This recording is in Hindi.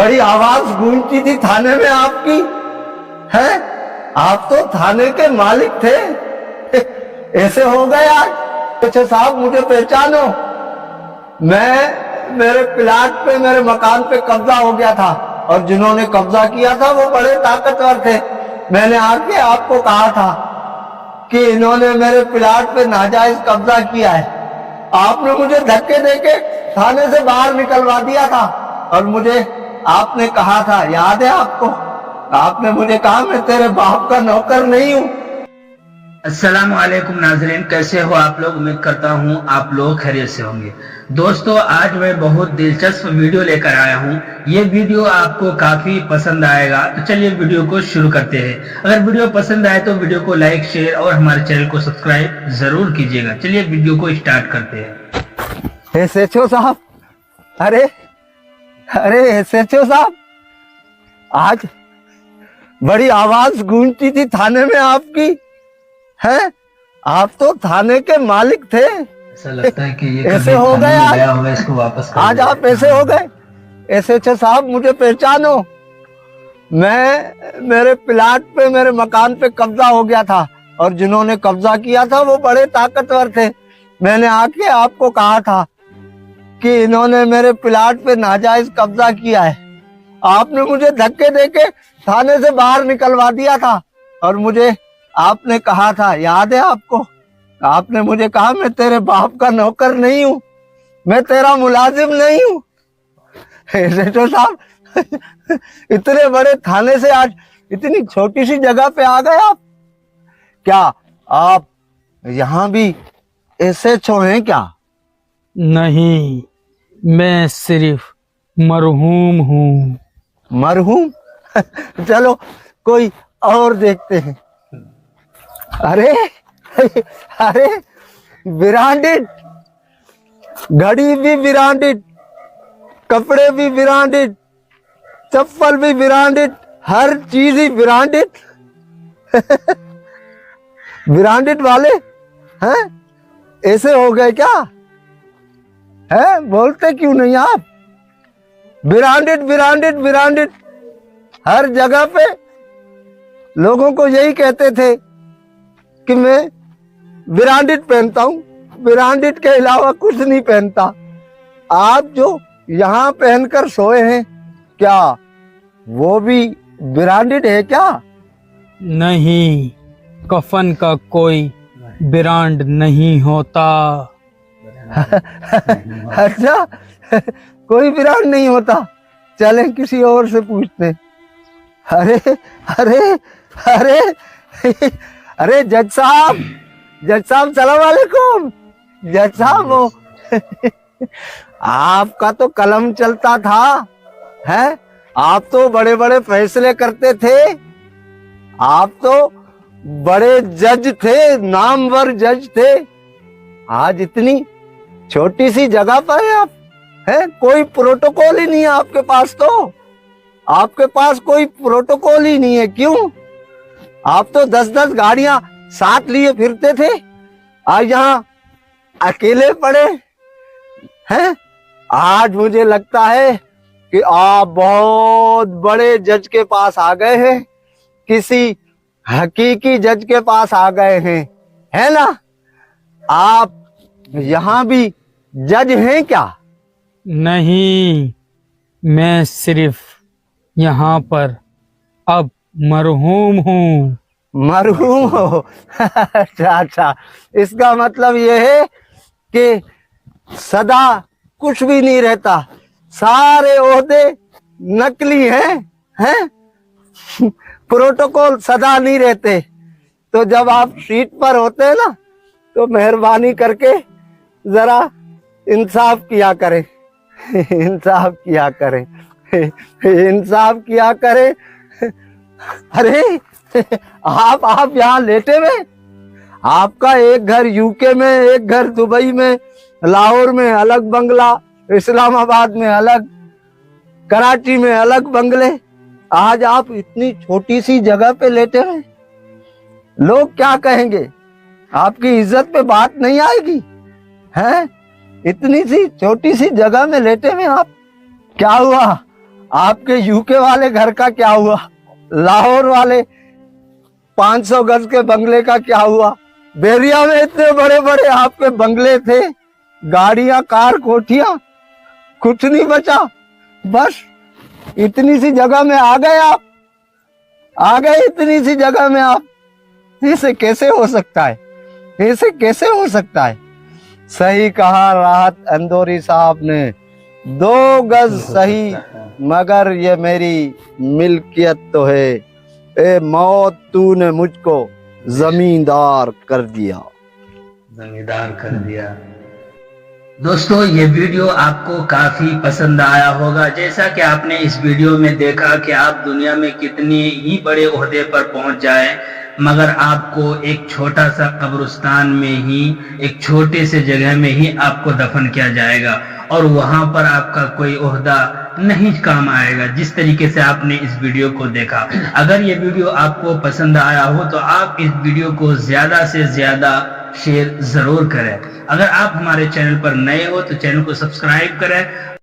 बड़ी आवाज गूंजती थी थाने में आपकी, है? आप तो थाने के मालिक थे। ऐसे हो गए आज। अच्छा साहब, मुझे पहचानो। मेरे प्लाट पे, मेरे मकान पे कब्जा हो गया था और जिन्होंने कब्जा किया था वो बड़े ताकतवर थे। मैंने आके आपको कहा था कि इन्होंने मेरे प्लाट पे नाजायज कब्जा किया है। आपने मुझे धक्के देके थाने से बाहर निकलवा दिया था और मुझे आपने कहा था, याद है आपको? आपने मुझे कहा मैं तेरे बाप का नौकर नहीं हूं। अस्सलाम वालेकुम नाजरीन, कैसे हो आप लोग? उम्मीद करता हूँ आप लोग खैरियत से होंगे। दोस्तों, आज मैं बहुत दिलचस्प वीडियो लेकर आया हूँ। ये वीडियो आपको काफी पसंद आएगा, तो चलिए वीडियो को शुरू करते हैं। अगर वीडियो पसंद आए तो वीडियो को लाइक, शेयर और हमारे चैनल को सब्सक्राइब जरूर कीजिएगा। चलिए वीडियो को स्टार्ट करते हैं। SHO साहब, अरे SHO साहब, आज बड़ी आवाज गूंजती थी थाने में आपकी, है? आप तो थाने के मालिक थे। ऐसा लगता है कि ये ऐसे हो गए आज। इसको वापस कर आज आप ऐसे हो गए। SHO साहब, मुझे पहचानो। मेरे प्लाट पे, मेरे मकान पे कब्जा हो गया था और जिन्होंने कब्जा किया था वो बड़े ताकतवर थे। मैंने आके आपको कहा था कि इन्होंने मेरे प्लाट पे नाजायज कब्जा किया है। आपने मुझे धक्के देके थाने से बाहर निकलवा दिया था और मुझे आपने कहा था, याद है आपको? आपने मुझे कहा मैं तेरे बाप का नौकर नहीं हूं, मैं तेरा मुलाजिम नहीं हूं। SHO साहब, इतने बड़े थाने से आज इतनी छोटी सी जगह पे आ गए आप। क्या आप यहाँ भी SHO हैं क्या? नहीं, मैं सिर्फ मरहूम हूँ। मरहूम? चलो कोई और देखते हैं। अरे ब्रांडेड, घड़ी भी ब्रांडेड, कपड़े भी ब्रांडेड, चप्पल भी ब्रांडेड, हर चीज ही ब्रांडेड। ब्रांडेड वाले हैं? ऐसे हो गए क्या? है? बोलते क्यों नहीं आप? ब्रांडेड ब्रांडेड ब्रांडेड, हर जगह पे लोगों को यही कहते थे कि मैं ब्रांडेड पहनता हूं, ब्रांडेड के अलावा कुछ नहीं पहनता। आप जो यहाँ पहनकर सोए हैं, क्या वो भी ब्रांडेड है क्या? नहीं, कफन का कोई ब्रांड नहीं होता। अच्छा, कोई ब्रांड नहीं होता। चलें किसी और से पूछते हैं। अरे अरे अरे अरे जज साहब, सलाम वालेकुम। जज साहब, वो आपका तो कलम चलता था, है? आप तो बड़े बड़े फैसले करते थे, आप तो बड़े जज थे, नामवर जज थे। आज इतनी छोटी सी जगह पर है आप, है? कोई प्रोटोकॉल ही नहीं है आपके पास। तो आपके पास कोई प्रोटोकॉल ही नहीं है। क्यों? आप तो 10-10 गाड़ियां साथ लिए फिरते थे, आज यहाँ अकेले पड़े हैं। आज मुझे लगता है कि आप बहुत बड़े जज के पास आ गए हैं, किसी हकीकी जज के पास आ गए हैं, है ना? आप यहाँ भी जज हैं क्या? नहीं, मैं सिर्फ यहाँ पर अब मरहूम हूँ। मरहूम हो? अच्छा, इसका मतलब ये है कि सदा कुछ भी नहीं रहता, सारे ओहदे नकली हैं? प्रोटोकॉल सदा नहीं रहते। तो जब आप सीट पर होते हैं ना, तो मेहरबानी करके जरा इंसाफ किया करें, इंसाफ किया करें, इंसाफ किया करें। अरे आप यहाँ लेटे हुए, आपका एक घर यूके में, एक घर दुबई में, लाहौर में अलग बंगला, इस्लामाबाद में अलग, कराची में अलग बंगले। आज आप इतनी छोटी सी जगह पे लेटे हैं, लोग क्या कहेंगे? आपकी इज्जत पे बात नहीं आएगी, हैं? इतनी सी छोटी सी जगह में लेटे हुए आप। क्या हुआ? आपके यूके वाले घर का क्या हुआ? लाहौर वाले 500 गज के बंगले का क्या हुआ? बेरिया में इतने बड़े बड़े आपके बंगले थे, गाड़ियां, कार, कोठियां, कुछ नहीं बचा। बस इतनी सी जगह में आ गए आप, आ गए इतनी सी जगह में आप। ऐसे कैसे हो सकता है? ऐसे कैसे हो सकता है? सही कहा राहत अंदौरी साहब ने, 2 गज सही मगर ये मेरी मिल्कियत तो है। ए मौत तूने मुझको जमींदार कर दिया। जमींदार कर दिया। दोस्तों ये वीडियो आपको काफी पसंद आया होगा। जैसा कि आपने इस वीडियो में देखा कि आप दुनिया में कितने ही बड़े ओहदे पर पहुंच जाए, मगर आपको एक छोटा सा कब्रिस्तान में ही, एक छोटे से जगह में ही आपको दफन किया जाएगा और वहां पर आपका कोई ओहदा नहीं काम आएगा। जिस तरीके से आपने इस वीडियो को देखा, अगर ये वीडियो आपको पसंद आया हो तो आप इस वीडियो को ज्यादा से ज्यादा शेयर जरूर करें। अगर आप हमारे चैनल पर नए हो तो चैनल को सब्सक्राइब करें